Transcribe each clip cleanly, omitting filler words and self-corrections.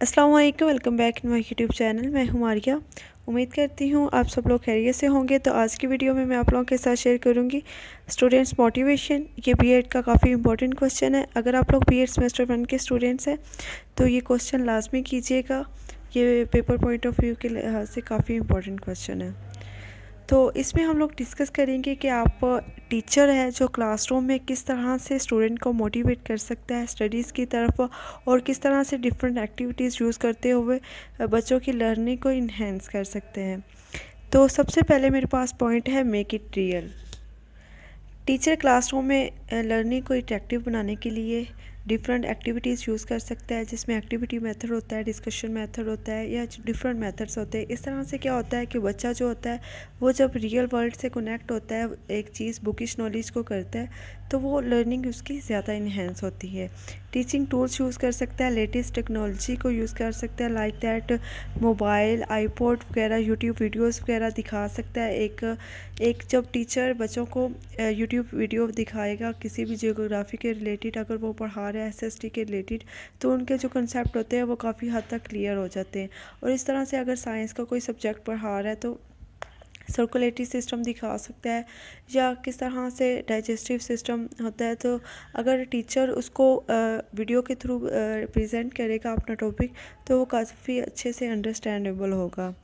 अस्सलाम वालेकुम, welcome back in my YouTube channel. मैं हूं मारिया। उम्मीद करती हूं आप सब लोग खैरियत से होंगे। तो आज की वीडियो में मैं आप लोगों के साथ शेयर करूंगी स्टूडेंट्स मोटिवेशन। ये बीएड का काफ़ी इंपॉर्टेंट क्वेश्चन है। अगर आप लोग बीएड सेमेस्टर 1 के स्टूडेंट्स हैं तो ये क्वेश्चन लाजमी कीजिएगा। ये पेपर पॉइंट ऑफ व्यू के लिहाज से काफ़ी इंपॉर्टेंट क्वेश्चन है। तो इसमें हम लोग डिस्कस करेंगे कि आप टीचर है जो क्लासरूम में किस तरह से स्टूडेंट को मोटिवेट कर सकता है स्टडीज़ की तरफ, और किस तरह से डिफरेंट एक्टिविटीज़ यूज़ करते हुए बच्चों की लर्निंग को इन्हेंस कर सकते हैं। तो सबसे पहले मेरे पास पॉइंट है make it real. Teacher classroom में लर्निंग को इंटरेक्टिव बनाने के लिए डिफरेंट एक्टिविटीज़ यूज़ कर सकता है, जिसमें एक्टिविटी मेथड होता है, डिस्कशन मेथड होता है, या डिफरेंट मेथड्स होते हैं। इस तरह से क्या होता है कि बच्चा जो होता है वो जब रियल वर्ल्ड से कनेक्ट होता है, एक चीज़ बुकिश नॉलेज को करता है, तो वो लर्निंग उसकी ज़्यादा इन्हेंस होती है। टीचिंग टूल्स यूज़ कर सकता है, लेटेस्ट टेक्नोलॉजी को यूज़ कर सकता है, लाइक दैट मोबाइल, आईपॉड वगैरह, यूट्यूब वीडियोस वगैरह दिखा सकता है। एक जब टीचर बच्चों को यूट्यूब वीडियो दिखाएगा किसी भी जियोग्राफी के रिलेटेड, अगर वो पढ़ा रहा है एसएसटी के रिलेटेड, तो उनके जो कंसेप्ट होते हैं वो काफ़ी हद तक क्लियर हो जाते हैं। और इस तरह से अगर साइंस का कोई सब्जेक्ट पढ़ा रहा है तो सर्कुलेटरी सिस्टम दिखा सकता है, या किस तरह से डाइजेस्टिव सिस्टम होता है। तो अगर टीचर उसको वीडियो के थ्रू प्रेजेंट करेगा अपना टॉपिक, तो वो काफ़ी अच्छे से अंडरस्टैंडेबल होगा।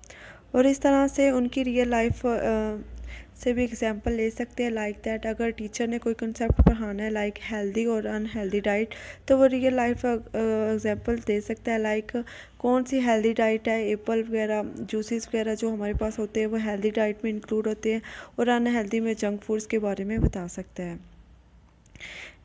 और इस तरह से उनकी रियल लाइफ से भी एग्जांपल ले सकते हैं, लाइक दैट अगर टीचर ने कोई कंसेप्ट पढ़ाना है लाइक हेल्दी और अनहेल्दी डाइट, तो वो रियल लाइफ एग्जांपल दे सकता है, लाइक कौन सी हेल्दी डाइट है। एप्पल वगैरह, जूसेस वगैरह जो हमारे पास होते हैं वो हेल्दी डाइट में इंक्लूड होते हैं, और अनहेल्दी में जंक फूड्स के बारे में बता सकता है।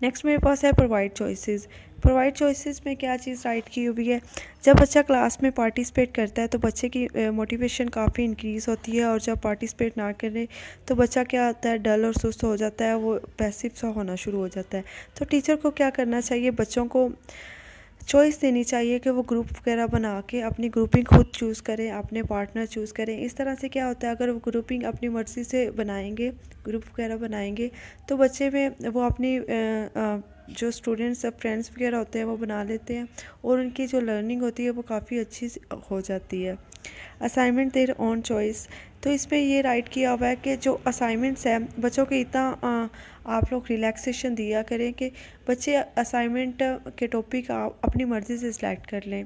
नेक्स्ट मेरे पास है प्रोवाइड चॉइसेस। प्रोवाइड चॉइसेस में क्या चीज़ राइट की हुई है, जब बच्चा क्लास में पार्टिसिपेट करता है तो बच्चे की मोटिवेशन काफ़ी इंक्रीज़ होती है, और जब पार्टिसिपेट ना करे तो बच्चा क्या होता है, डल और सुस्त हो जाता है, वो पैसिव सा होना शुरू हो जाता है। तो टीचर को क्या करना चाहिए, बच्चों को चॉइस देनी चाहिए कि वो ग्रुप वगैरह बना के अपनी ग्रुपिंग खुद चूज़ करें, अपने पार्टनर चूज़ करें। इस तरह से क्या होता है, अगर वो ग्रुपिंग अपनी मर्ज़ी से बनाएंगे, ग्रुप वगैरह बनाएंगे, तो बच्चे में वो अपनी जो स्टूडेंट्स फ्रेंड्स वगैरह होते हैं वो बना लेते हैं, और उनकी जो लर्निंग होती है वो काफ़ी अच्छी हो जाती है। Assignment their own choice. तो इसमें ये राइट किया हुआ है कि जो असाइनमेंट्स हैं बच्चों को इतना आप लोग रिलैक्सेशन दिया करें कि बच्चे असाइनमेंट के टॉपिक आप अपनी मर्ज़ी से सिलेक्ट कर लें,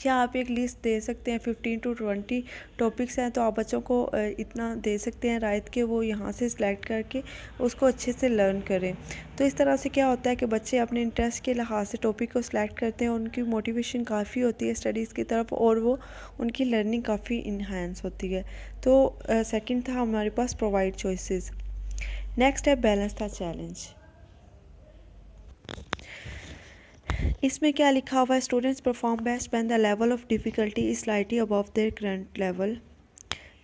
या आप एक लिस्ट दे सकते हैं 15 to 20 टॉपिक्स हैं, तो आप बच्चों को इतना दे सकते हैं राइट के वो यहाँ से सिलेक्ट करके उसको अच्छे से लर्न करें। तो इस तरह से क्या होता है कि बच्चे अपने इंटरेस्ट के लिहाज से टॉपिक को सिलेक्ट करते हैं, उनकी मोटिवेशन काफ़ी होती है स्टडीज़ की तरफ, और वो उनकी लर्निंग काफ़ी इन्हांस होती है। तो सेकंड था हमारे पास प्रोवाइड चॉइसेस। नेक्स्ट है बैलेंस द चैलेंज। इसमें क्या लिखा हुआ है, students perform best when the level of difficulty is slightly above their current level.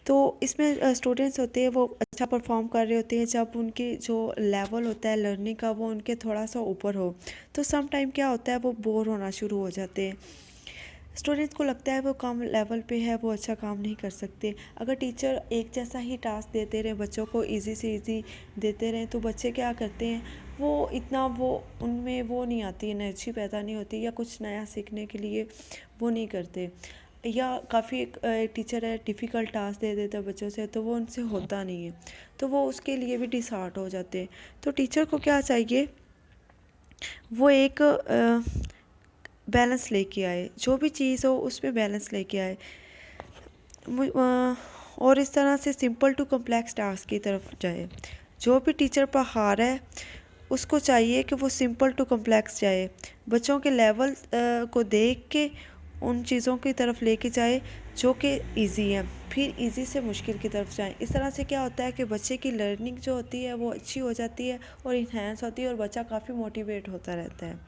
तो इसमें स्टूडेंट्स होते हैं वो अच्छा परफॉर्म कर रहे होते हैं जब उनके जो लेवल होता है लर्निंग का वो उनके थोड़ा सा ऊपर हो। तो सम टाइम क्या होता है, वो बोर होना शुरू हो जाते हैं। स्टूडेंट्स को लगता है वो कम लेवल पे है, वो अच्छा काम नहीं कर सकते। अगर टीचर एक जैसा ही टास्क देते रहे, बच्चों को इजी से इजी देते रहें, तो बच्चे क्या करते हैं, वो इतना वो उनमें वो नहीं आती, एनर्जी पैदा नहीं होती, या कुछ नया सीखने के लिए वो नहीं करते। या काफ़ी एक टीचर है डिफ़िकल्ट टास्क दे देता है बच्चों से, तो वो उनसे होता नहीं है, तो वो उसके लिए भी डिसहार्ट हो जाते हैं। तो टीचर को क्या चाहिए, वो एक बैलेंस लेके आए, जो भी चीज़ हो उसमें बैलेंस लेके आए, और इस तरह से सिंपल टू कम्प्लेक्स टास्क की तरफ जाए। जो भी टीचर पढ़ा रहा है उसको चाहिए कि वो सिंपल टू कम्प्लेक्स जाए, बच्चों के लेवल को देख के उन चीज़ों की तरफ लेके जाए जो कि इजी है, फिर इजी से मुश्किल की तरफ जाएं। इस तरह से क्या होता है कि बच्चे की लर्निंग जो होती है वो अच्छी हो जाती है और इन्हेंस होती है, और बच्चा काफ़ी मोटिवेट होता रहता है।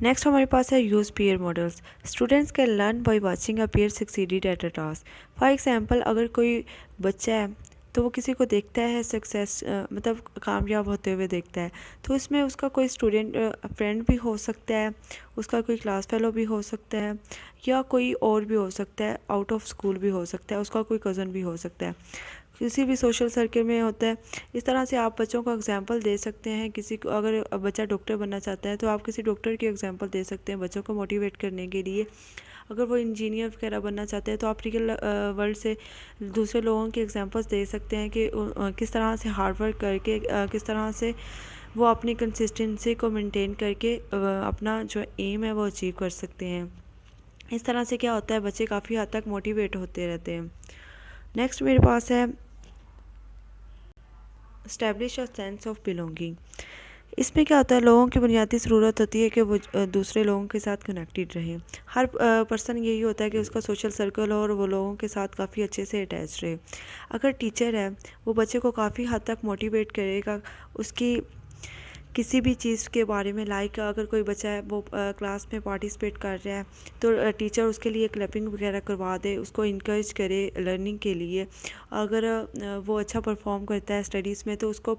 नेक्स्ट हमारे पास है use peer models. Students can learn by watching a peer succeeded at a task. For example, अगर कोई बच्चा है तो वो किसी को देखता है सक्सेस मतलब कामयाब होते हुए देखता है, तो इसमें उसका कोई स्टूडेंट फ्रेंड भी हो सकता है, उसका कोई क्लास फेलो भी हो सकता है, या कोई और भी हो सकता है, आउट ऑफ स्कूल भी हो सकता है, उसका कोई कज़न भी हो सकता है। किसी भी सोशल सर्कल में होता है। इस तरह से आप बच्चों को एग्जांपल दे सकते हैं। किसी को अगर बच्चा डॉक्टर बनना चाहता है तो आप किसी डॉक्टर की एग्जांपल दे सकते हैं बच्चों को मोटिवेट करने के लिए। अगर वो इंजीनियर वगैरह बनना चाहते हैं तो आप रियल वर्ल्ड से दूसरे लोगों की एग्जांपल्स दे सकते हैं कि किस तरह से हार्ड वर्क करके किस तरह से वो अपनी कंसिस्टेंसी को मेंटेन करके अपना जो एम है वो अचीव कर सकते हैं। इस तरह से क्या होता है, बच्चे काफ़ी हद तक मोटिवेट होते रहते हैं। नेक्स्ट मेरे पास है establish a sense of belonging. इसमें क्या होता है, लोगों की बुनियादी ज़रूरत होती है कि वो दूसरे लोगों के साथ कनेक्टेड रहें। हर पर्सन यही होता है कि उसका सोशल सर्कल हो और वो लोगों के साथ काफ़ी अच्छे से अटैच रहे। अगर टीचर है वो बच्चे को काफ़ी हद तक मोटिवेट करेगा उसकी किसी भी चीज़ के बारे में। लाइक अगर कोई बच्चा है वो क्लास में पार्टिसिपेट कर रहा है तो टीचर उसके लिए क्लैपिंग वगैरह करवा दे, उसको इनकरेज करे लर्निंग के लिए। अगर वो अच्छा परफॉर्म करता है स्टडीज़ में तो उसको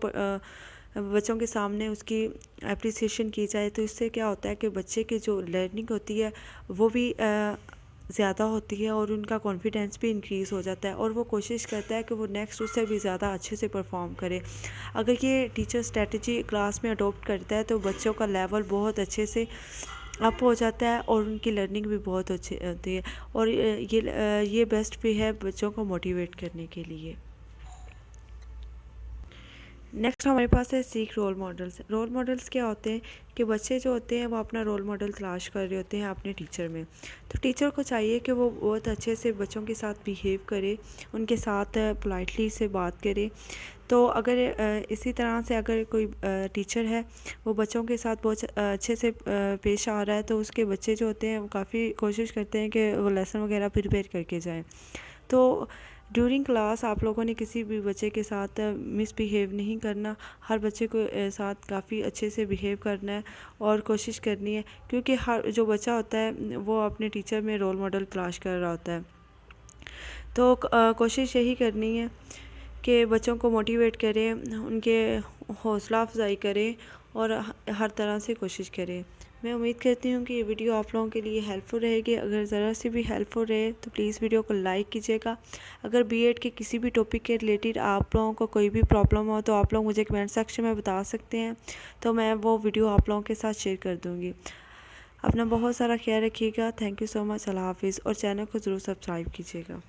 बच्चों के सामने उसकी एप्रिसिएशन की जाए। तो इससे क्या होता है कि बच्चे की जो लर्निंग होती है वो भी ज़्यादा होती है और उनका कॉन्फिडेंस भी इंक्रीज़ हो जाता है और वो कोशिश करता है कि वो नेक्स्ट उससे भी ज़्यादा अच्छे से परफॉर्म करे। अगर ये टीचर स्ट्रेटजी क्लास में अडॉप्ट करता है तो बच्चों का लेवल बहुत अच्छे से अप हो जाता है और उनकी लर्निंग भी बहुत अच्छी होती है। और ये बेस्ट भी है बच्चों को मोटिवेट करने के लिए। नेक्स्ट हमारे पास है सीख रोल मॉडल्स। रोल मॉडल्स क्या होते हैं कि बच्चे जो होते हैं वो अपना रोल मॉडल तलाश कर रहे होते हैं अपने टीचर में। तो टीचर को चाहिए कि वो बहुत अच्छे से बच्चों के साथ बिहेव करे, उनके साथ पोलाइटली से बात करे। तो अगर इसी तरह से अगर कोई टीचर है वो बच्चों के साथ बहुत अच्छे से पेश आ रहा है तो उसके बच्चे जो होते हैं वो काफ़ी कोशिश करते हैं कि वो लेसन वगैरह प्रिपेयर करके जाएं। तो ड्यूरिंग क्लास आप लोगों ने किसी भी बच्चे के साथ मिसबिहेव नहीं करना, हर बच्चे को साथ काफ़ी अच्छे से बिहेव करना है और कोशिश करनी है, क्योंकि हर जो बच्चा होता है वो अपने टीचर में रोल मॉडल तलाश कर रहा होता है। तो कोशिश यही करनी है कि बच्चों को मोटिवेट करें, उनके हौसला अफजाई करें और हर तरह से कोशिश करें। मैं उम्मीद करती हूँ कि ये वीडियो आप लोगों के लिए हेल्पफुल रहेगी। अगर ज़रा सी भी हेल्पफुल रहे तो प्लीज़ वीडियो को लाइक कीजिएगा। अगर बीएड के किसी भी टॉपिक के रिलेटेड आप लोगों को कोई भी प्रॉब्लम हो तो आप लोग मुझे कमेंट सेक्शन में बता सकते हैं, तो मैं वो वीडियो आप लोगों के साथ शेयर कर दूँगी। अपना बहुत सारा ख्याल रखिएगा। Thank you so much. अल्लाह हाफिज़ और चैनल को ज़रूर सब्सक्राइब कीजिएगा।